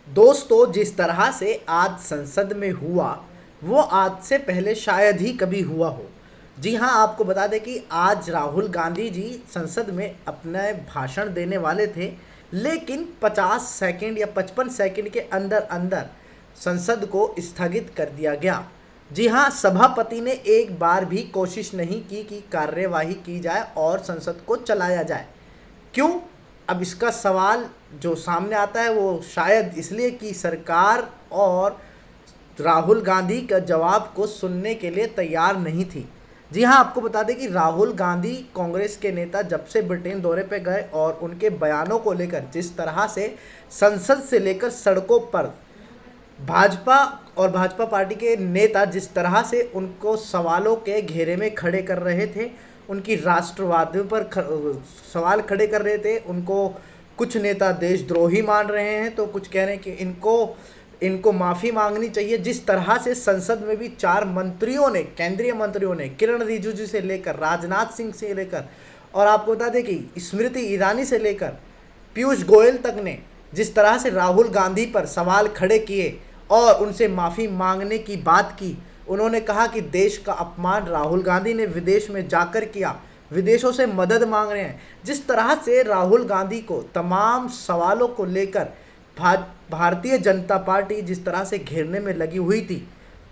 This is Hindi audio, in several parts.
दोस्तों, जिस तरह से आज संसद में हुआ, वो आज से पहले शायद ही कभी हुआ हो। जी हाँ, आपको बता दें कि आज राहुल गांधी जी संसद में अपने भाषण देने वाले थे, लेकिन 50 सेकंड या 55 सेकंड के अंदर अंदर संसद को स्थगित कर दिया गया। जी हाँ, सभापति ने एक बार भी कोशिश नहीं की कि कार्यवाही की जाए और संसद को चलाया जाए। क्यों? अब इसका सवाल जो सामने आता है वो शायद इसलिए कि सरकार और राहुल गांधी का जवाब को सुनने के लिए तैयार नहीं थी। जी हाँ, आपको बता दें कि राहुल गांधी कांग्रेस के नेता जब से ब्रिटेन दौरे पे गए और उनके बयानों को लेकर जिस तरह से संसद से लेकर सड़कों पर भाजपा और भाजपा पार्टी के नेता जिस तरह से उनको सवालों के घेरे में खड़े कर रहे थे, उनकी राष्ट्रवाद पर सवाल खड़े कर रहे थे, उनको कुछ नेता देशद्रोही मान रहे हैं तो कुछ कह रहे हैं कि इनको माफ़ी मांगनी चाहिए। जिस तरह से संसद में भी 4 मंत्रियों ने, केंद्रीय मंत्रियों ने, किरण रिजिजू से लेकर राजनाथ सिंह से लेकर और आपको बता दें कि स्मृति ईरानी से लेकर पीयूष गोयल तक ने जिस तरह से राहुल गांधी पर सवाल खड़े किए और उनसे माफ़ी मांगने की बात की। उन्होंने कहा कि देश का अपमान राहुल गांधी ने विदेश में जाकर किया, विदेशों से मदद मांग रहे हैं। जिस तरह से राहुल गांधी को तमाम सवालों को लेकर भारतीय जनता पार्टी जिस तरह से घेरने में लगी हुई थी,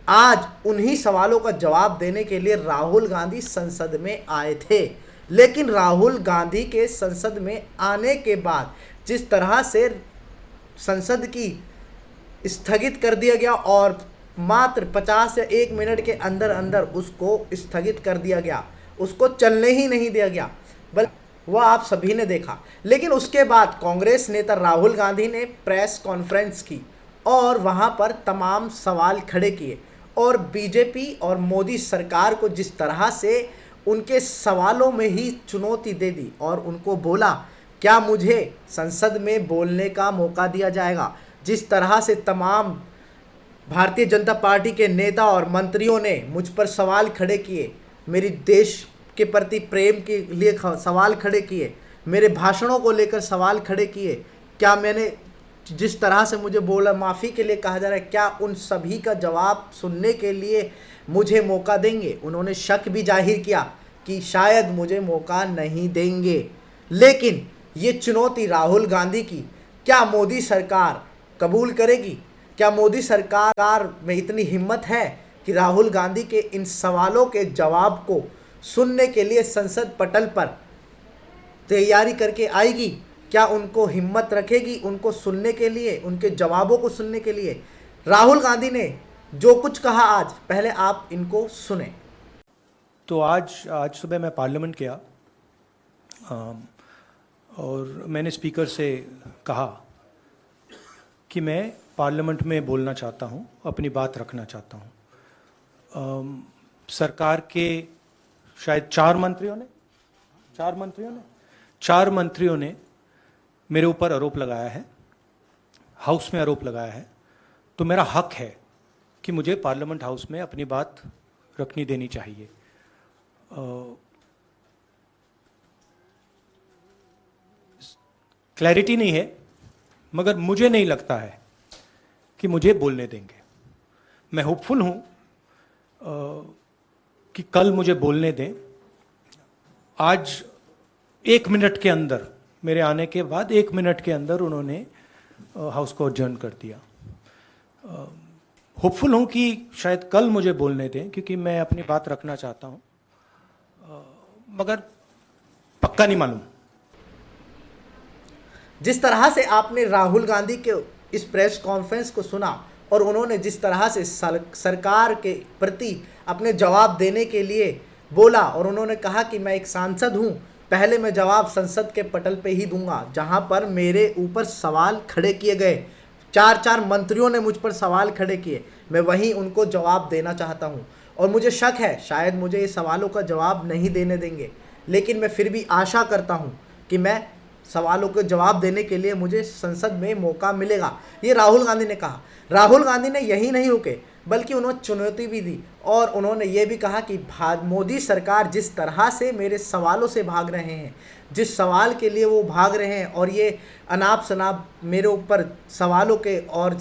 आज उन्हीं सवालों का जवाब देने के लिए राहुल गांधी संसद में आए थे। लेकिन राहुल गांधी के संसद में आने के बाद जिस तरह से संसद की स्थगित कर दिया गया और मात्र 50 या 1 मिनट के अंदर अंदर उसको स्थगित कर दिया गया, उसको चलने ही नहीं दिया गया, बल्कि वह आप सभी ने देखा। लेकिन उसके बाद कांग्रेस नेता राहुल गांधी ने प्रेस कॉन्फ्रेंस की और वहां पर तमाम सवाल खड़े किए और बीजेपी और मोदी सरकार को जिस तरह से उनके सवालों में ही चुनौती दे दी और उनको बोला, क्या मुझे संसद में बोलने का मौका दिया जाएगा। जिस तरह से तमाम भारतीय जनता पार्टी के नेता और मंत्रियों ने मुझ पर सवाल खड़े किए, मेरी देश के प्रति प्रेम के लिए सवाल खड़े किए, मेरे भाषणों को लेकर सवाल खड़े किए, क्या मैंने जिस तरह से मुझे बोला, माफ़ी के लिए कहा जा रहा है, क्या उन सभी का जवाब सुनने के लिए मुझे मौका देंगे। उन्होंने शक भी जाहिर किया कि शायद मुझे मौका नहीं देंगे। लेकिन ये चुनौती राहुल गांधी की क्या मोदी सरकार कबूल करेगी? क्या मोदी सरकार में इतनी हिम्मत है कि राहुल गांधी के इन सवालों के जवाब को सुनने के लिए संसद पटल पर तैयारी करके आएगी? क्या उनको हिम्मत रखेगी उनको सुनने के लिए, उनके जवाबों को सुनने के लिए? राहुल गांधी ने जो कुछ कहा आज, पहले आप इनको सुने। तो आज सुबह मैं पार्लियामेंट गया और मैंने स्पीकर से कहा कि मैं पार्लियामेंट में बोलना चाहता हूं, अपनी बात रखना चाहता हूं। सरकार के शायद 4 मंत्रियों ने मेरे ऊपर आरोप लगाया है, हाउस में आरोप लगाया है, तो मेरा हक है कि मुझे पार्लियामेंट हाउस में अपनी बात रखनी देनी चाहिए। क्लैरिटी नहीं है, मगर मुझे नहीं लगता है कि मुझे बोलने देंगे। मैं होपफुल हूं कि कल मुझे बोलने दें। आज 1 मिनट के अंदर, मेरे आने के बाद 1 मिनट के अंदर उन्होंने हाउस को अडजर्न कर दिया। होपफुल हूं कि शायद कल मुझे बोलने दें, क्योंकि मैं अपनी बात रखना चाहता हूं, मगर पक्का नहीं मालूम। जिस तरह से आपने राहुल गांधी के इस प्रेस कॉन्फ्रेंस को सुना और उन्होंने जिस तरह से सरकार के प्रति अपने जवाब देने के लिए बोला और उन्होंने कहा कि मैं एक सांसद हूं, पहले मैं जवाब संसद के पटल पे ही दूंगा जहां पर मेरे ऊपर सवाल खड़े किए गए। 4 मंत्रियों ने मुझ पर सवाल खड़े किए, मैं वहीं उनको जवाब देना चाहता हूं और मुझे शक है शायद मुझे ये सवालों का जवाब नहीं देने देंगे, लेकिन मैं फिर भी आशा करता हूं कि मैं सवालों के जवाब देने के लिए मुझे संसद में मौका मिलेगा। ये राहुल गांधी ने कहा। राहुल गांधी ने यही नहीं रुके, बल्कि उन्होंने चुनौती भी दी और उन्होंने ये भी कहा कि मोदी सरकार जिस तरह से मेरे सवालों से भाग रहे हैं, जिस सवाल के लिए वो भाग रहे हैं और ये अनाप शनाप मेरे ऊपर सवालों के और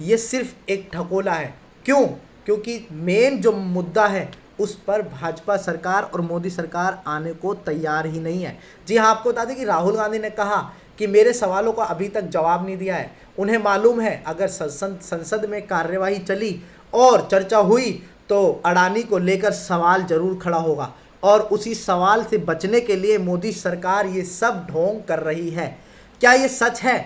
ये सिर्फ एक ठकोला है। क्यों? क्योंकि मेन जो मुद्दा है उस पर भाजपा सरकार और मोदी सरकार आने को तैयार ही नहीं है। जी हाँ, आपको बता दें कि राहुल गांधी ने कहा कि मेरे सवालों का अभी तक जवाब नहीं दिया है। उन्हें मालूम है अगर संसद में कार्यवाही चली और चर्चा हुई तो अडानी को लेकर सवाल जरूर खड़ा होगा और उसी सवाल से बचने के लिए मोदी सरकार ये सब ढोंग कर रही है। क्या ये सच है?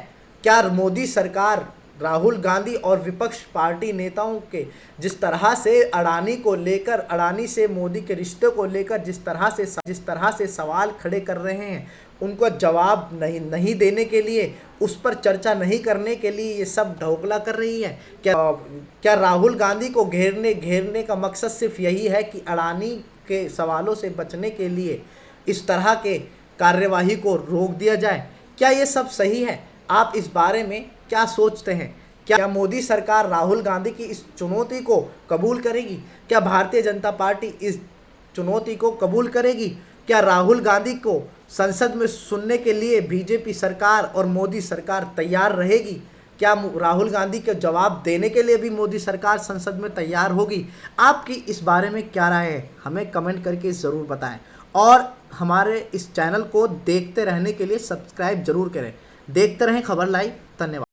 क्या मोदी सरकार राहुल गांधी और विपक्ष पार्टी नेताओं के जिस तरह से अडानी को लेकर, अडानी से मोदी के रिश्ते को लेकर जिस तरह से सवाल खड़े कर रहे हैं, उनको जवाब नहीं देने के लिए, उस पर चर्चा नहीं करने के लिए ये सब ढोकला कर रही है? क्या राहुल गांधी को घेरने का मकसद सिर्फ यही है कि अडानी के सवालों से बचने के लिए इस तरह के कार्यवाही को रोक दिया जाए? क्या ये सब सही है? आप इस बारे में क्या सोचते हैं? क्या मोदी सरकार राहुल गांधी की इस चुनौती को कबूल करेगी? क्या भारतीय जनता पार्टी इस चुनौती को कबूल करेगी? क्या राहुल गांधी को संसद में सुनने के लिए बीजेपी सरकार और मोदी सरकार तैयार रहेगी? क्या राहुल गांधी के जवाब देने के लिए भी मोदी सरकार संसद में तैयार होगी? आपकी इस बारे में क्या राय है? हमें कमेंट करके ज़रूर बताएं और हमारे इस चैनल को देखते रहने के लिए सब्सक्राइब जरूर करें। देखते रहें खबर लाइव। धन्यवाद।